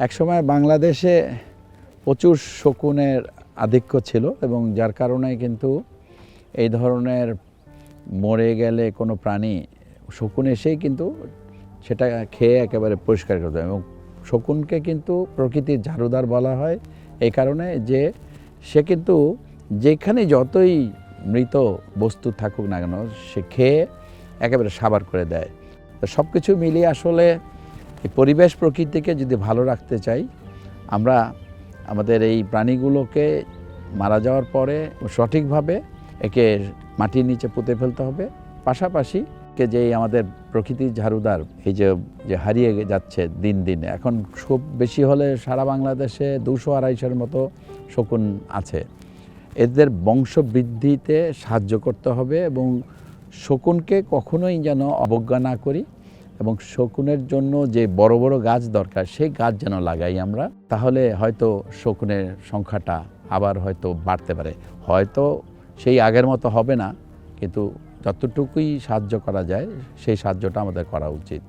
একসময় বাংলাদেশে প্রচুর শকুনের আধিক্য ছিল এবং যার কারণে কিন্তু এই ধরনের মরে গেলে কোনো প্রাণী শকুন এসেই কিন্তু সেটা খেয়ে একেবারে পরিষ্কার করতে হবে। এবং শকুনকে কিন্তু প্রকৃতির ঝাড়ুদার বলা হয় এই কারণে যে সে কিন্তু যেখানে যতই মৃত বস্তু থাকুক না কেন সে খেয়ে একেবারে সাবার করে দেয়। তো সব কিছু মিলিয়ে আসলে এই পরিবেশ প্রকৃতিকে যদি ভালো রাখতে চাই আমরা আমাদের এই প্রাণীগুলোকে মারা যাওয়ার পরে সঠিকভাবে একে মাটির নিচে পুঁতে ফেলতে হবে। পাশাপাশি যে আমাদের প্রকৃতির ঝাড়ুদার এই যে হারিয়ে যাচ্ছে দিন দিন, এখন খুব বেশি হলে সারা বাংলাদেশে 200-250-এর মতো শকুন আছে। এদের বংশবৃদ্ধিতে সাহায্য করতে হবে এবং শকুনকে কখনোই যেন অবজ্ঞা না করি এবং শকুনের জন্য যে বড় বড় গাছ দরকার সেই গাছ যেন লাগাই আমরা, তাহলে হয়তো শকুনের সংখ্যাটা আবার হয়তো বাড়তে পারে। হয়তো সেই আগের মতো হবে না, কিন্তু যতটুকুই সাহায্য করা যায় সেই সাহায্যটা আমাদের করা উচিত।